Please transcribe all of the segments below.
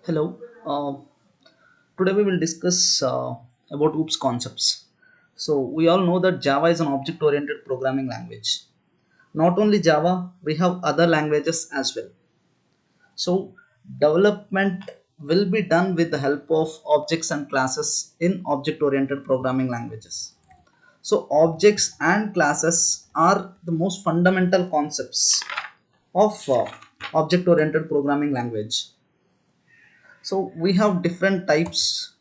Hello. Today we will discuss about OOPS concepts. So we all know that Java is an object-oriented programming language. Not only Java, we have other languages as well. So development will be done with the help of objects and classes in object-oriented programming languages. So objects and classes are the most fundamental concepts of object-oriented programming language. So we have different types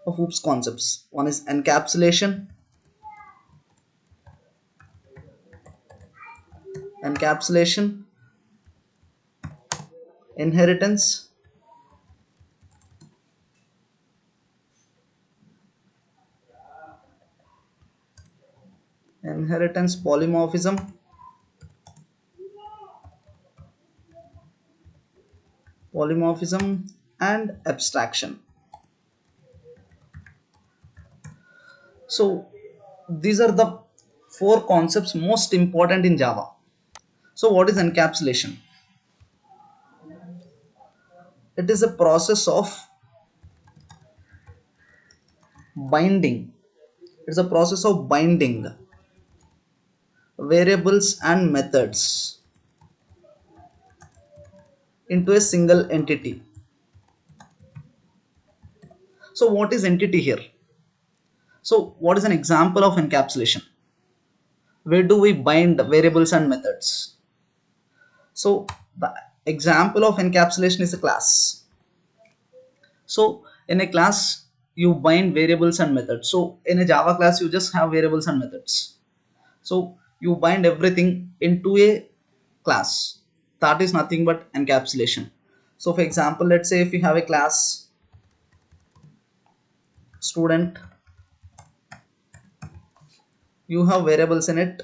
of OOPS concepts. One is encapsulation, inheritance, polymorphism, and abstraction. So these are the four concepts most important in Java. So what is encapsulation? It is a process of binding. It's a process of binding variables and methods into a single entity. So what is entity here? So what is an example of encapsulation? Where do we bind variables and methods? So the example of encapsulation is a class. So in a class you bind variables and methods. So in a Java class you just have variables and methods. So you bind everything into a class. That is nothing but encapsulation. So for example, let's say if you have a class student, you have variables in it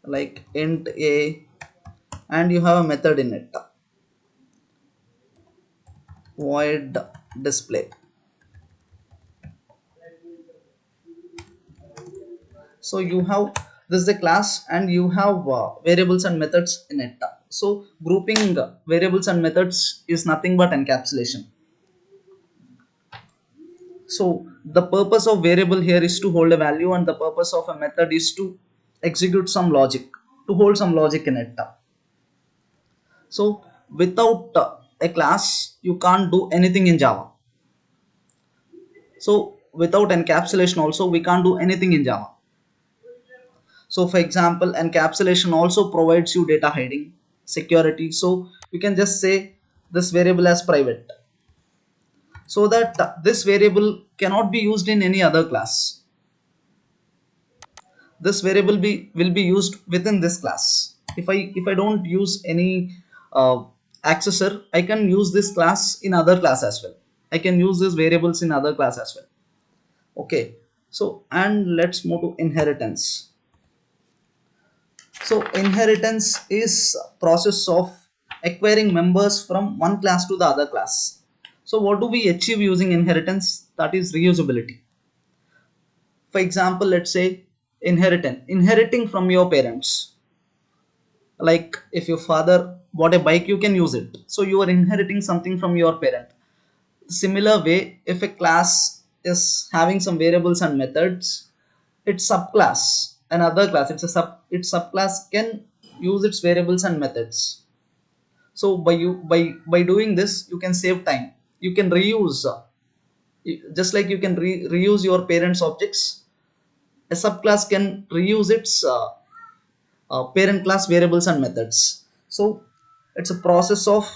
like int a, and you have a method in it, void display. So you have, this is the class and you have variables and methods in it. So grouping variables and methods is nothing but encapsulation. So the purpose of variable here is to hold a value, and the purpose of a method is to execute some logic, to hold some logic in it. So without a class you can't do anything in Java. So without encapsulation also we can't do anything in Java. So for example, encapsulation also provides you data hiding, security. So you can just say this variable as private, so that this variable cannot be used in any other class. This variable will be used within this class. If I don't use any uh, accessor, I can use this class in other class as well. I can use these variables in other class as well. Okay. So and let's move to inheritance. So inheritance is process of acquiring members from one class to the other class. So what do we achieve using inheritance? That is reusability. For example, let's say inheriting from your parents. Like if your father bought a bike, you can use it. So you are inheriting something from your parent. Similar way, if a class is having some variables and methods, its subclass, another class, its subclass can use its variables and methods. So by doing this, you can save time. You can reuse, just like you can reuse your parents' objects. A subclass can reuse its parent class variables and methods. So it's a process of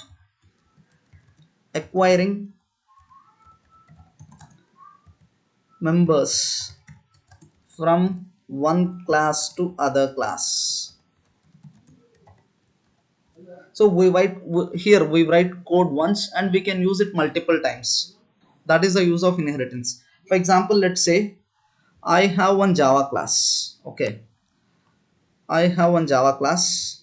acquiring members from one class to other class. So here we write code once and we can use it multiple times. That is the use of inheritance. For example, let's say I have one Java class. Okay, I have one Java class.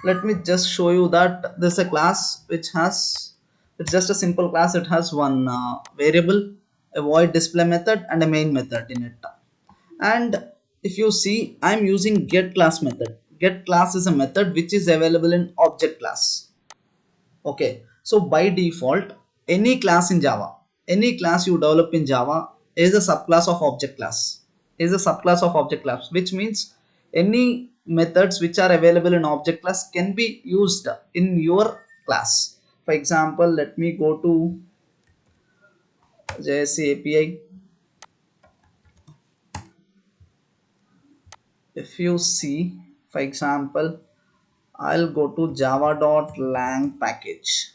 Let me just show you that this is a class which has, it's just a simple class. It has one variable, a void display method and a main method in it. And if you see, I'm using get class method. get class is a method which is available in object class. Okay, so by default, any class in Java, any class you develop in Java is a subclass of object class. Is a subclass of object class, which means any methods which are available in object class can be used in your class. For example, let me go to JSC API. If you see, for example, I'll go to java.lang package.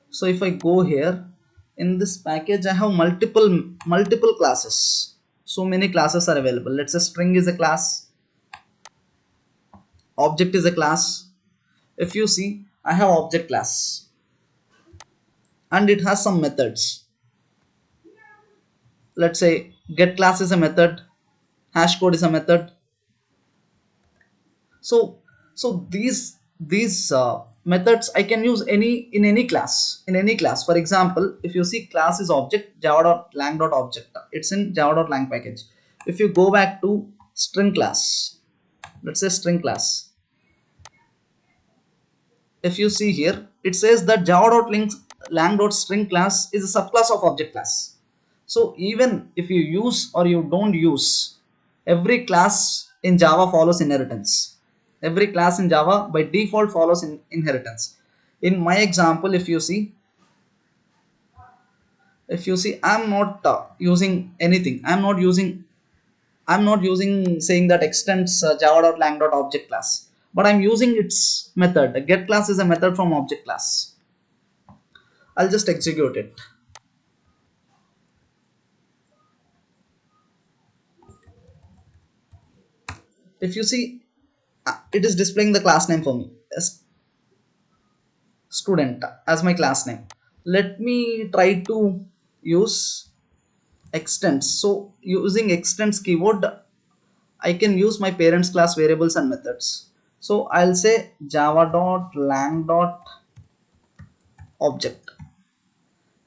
So if I go here in this package, I have multiple classes. So many classes are available. Let's say string is a class, object is a class. If you see, I have object class and it has some methods. Let's say get class is a method, hash code is a method. So these methods I can use any class, in any class. For example, if you see class is object, java.lang.object, it's in java.lang package. If you go back to string class, let's say string class, if you see here, it says that java.lang.string class is a subclass of object class. So even if you use or you don't use, every class in Java follows inheritance. Every class in Java by default follows inheritance. In my example, if you see I'm not using anything. I'm not using saying that extends java.lang.object class, but I'm using its method. Get class is a method from object class. I'll just execute it. If you see, it is displaying the class name for me as student as my class name. Let me try to use extends. So using extends keyword, I can use my parents class variables and methods. So I'll say java.lang.object,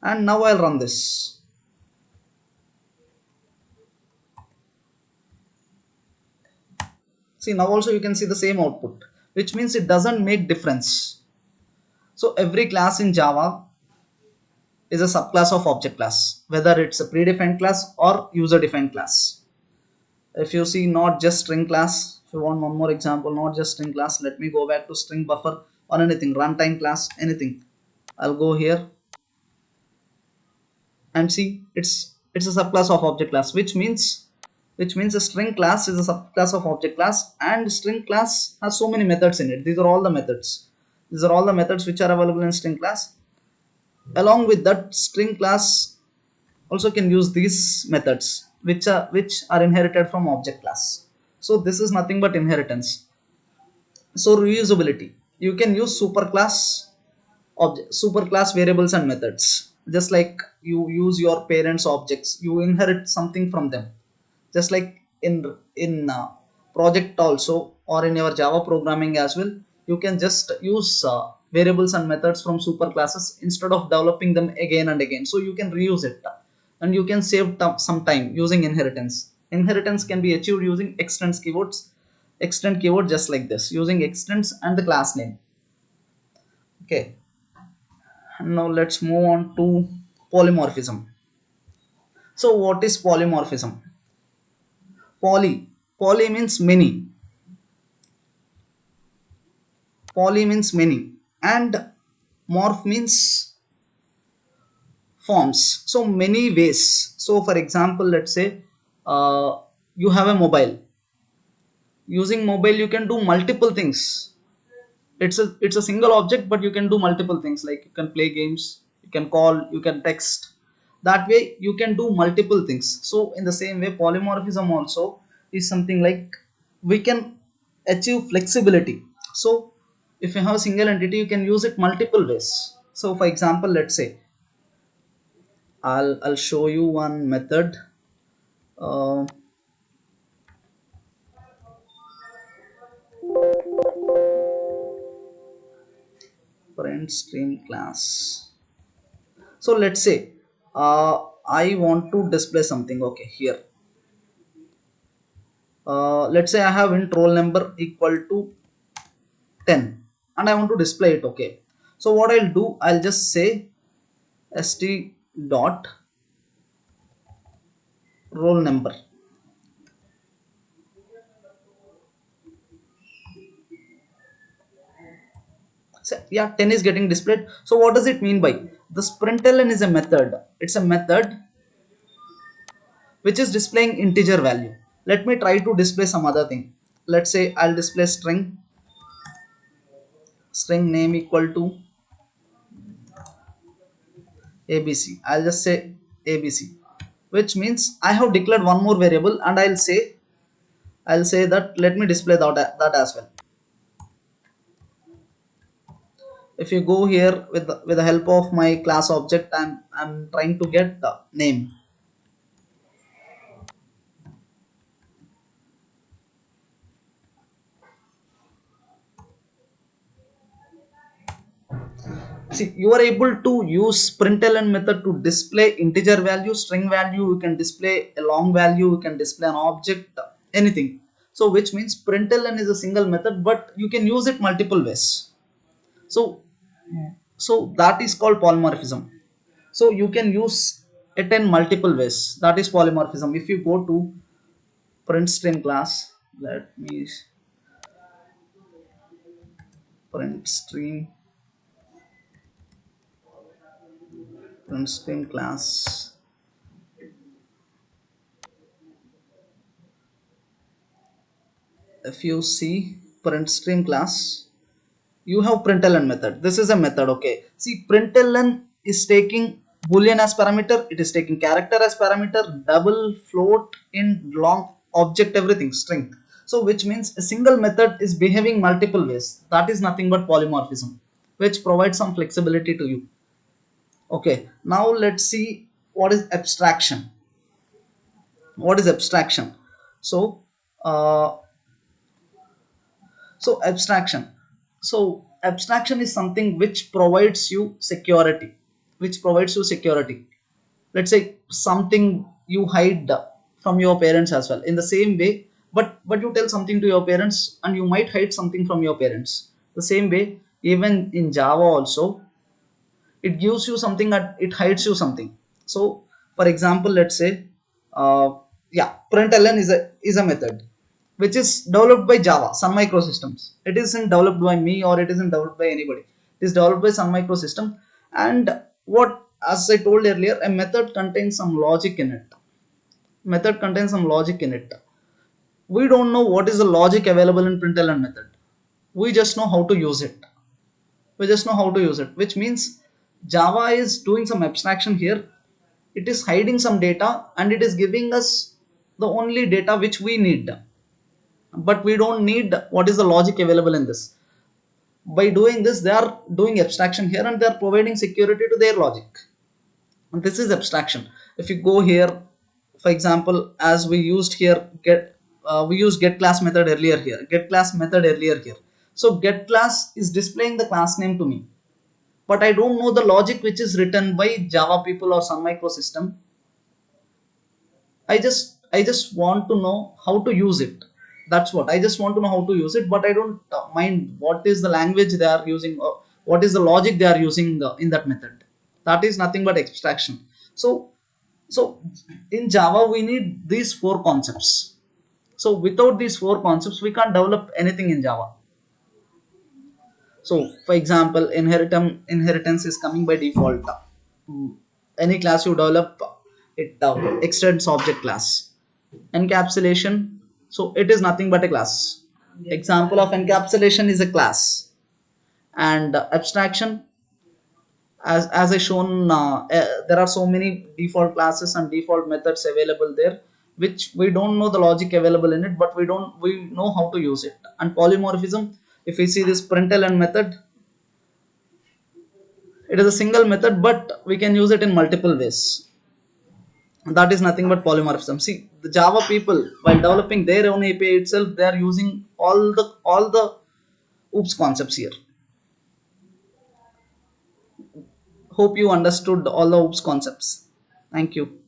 and now I'll run this. See, now also you can see the same output, which means it doesn't make difference. So every class in Java is a subclass of object class, whether it's a predefined class or user defined class. If you see, not just string class, if you want one more example, not just string class, let me go back to string buffer or anything, runtime class, anything. I'll go here and see, it's a subclass of object class, which means a string class is a subclass of object class, and string class has so many methods in it. These are all the methods which are available in string class. Along with that, string class also can use these methods which are inherited from object class. So this is nothing but inheritance. So reusability, you can use superclass variables and methods. Just like you use your parents objects, you inherit something from them. Just like in project also, or in your Java programming as well, you can just use variables and methods from superclasses instead of developing them again and again. So you can reuse it, and you can save some time using inheritance can be achieved using extend keyword, just like this, using extends and the class name. Okay, now let's move on to polymorphism. So what is polymorphism? Poly means many. Poly means many, and morph means forms. So many ways. So for example, let's say you have a mobile. Using mobile you can do multiple things. It's a single object, but you can do multiple things, like you can play games, you can call, you can text. That way you can do multiple things. So in the same way, polymorphism also is something like we can achieve flexibility. So if you have a single entity, you can use it multiple ways. So for example, let's say I'll show you one method. uh, Parent stream class. So let's say I want to display something. Okay, here let's say I have int roll number equal to 10 and I want to display it. Okay, so what I'll do, I'll just say st dot roll number. So yeah, 10 is getting displayed. So what does it mean by this? Println is a method. It's a method which is displaying integer value. Let me try to display some other thing. Let's say I'll display string name equal to abc. I'll just say abc, which means I have declared one more variable, and I'll say that let me display that as well. If you go here with the help of my class object, I'm trying to get the name. See, you are able to use println method to display integer value, string value. You can display a long value, you can display an object, anything. So which means println is a single method, but you can use it multiple ways. So so that is called polymorphism. So you can use it in multiple ways. That is polymorphism. If you go to print string class, let me print string class. If you see print string class, you have println method. This is a method. Okay, see, println is taking boolean as parameter, it is taking character as parameter, double, float, in, long, object, everything string. So which means a single method is behaving multiple ways. That is nothing but polymorphism, which provides some flexibility to you. Okay, now let's see what is abstraction. What is abstraction? So uh, abstraction is something which provides you security. Let's say something you hide from your parents as well, in the same way. But you tell something to your parents, and you might hide something from your parents. The same way, even in Java also, it gives you something and it hides you something. So for example, let's say, uh, yeah, println is a method which is developed by Java, Sun Microsystems. It isn't developed by me, or it isn't developed by anybody. It is developed by Sun Microsystems. And what, as I told earlier, a method contains some logic in it. We don't know what is the logic available in println method. We just know how to use it. Which means Java is doing some abstraction here. It is hiding some data, and it is giving us the only data which we need, but we don't need what is the logic available in this. By doing this, they are doing abstraction here, and they are providing security to their logic. And this is abstraction. If you go here, for example, as we used here, we used get class method earlier here. So get class is displaying the class name to me, but I don't know the logic which is written by Java people or Sun Microsystem. I just want to know how to use it. That's what I just want to know, how to use it. But I don't mind what is the language they are using, or what is the logic they are using in that method. That is nothing but abstraction. So so in Java we need these four concepts. So without these four concepts, we can't develop anything in Java. So for example, inheritance is coming by default. Any class you develop, it extends object class. Encapsulation, so it is nothing but a class. Example of encapsulation is a class. And abstraction, as I shown, there are so many default classes and default methods available there, which we don't know the logic available in it, but we know how to use it. And polymorphism, if we see this println method, it is a single method, but we can use it in multiple ways. That is nothing but polymorphism. See, the Java people, while developing their own API itself, they are using all the oops concepts here. Hope you understood all the oops concepts. Thank you.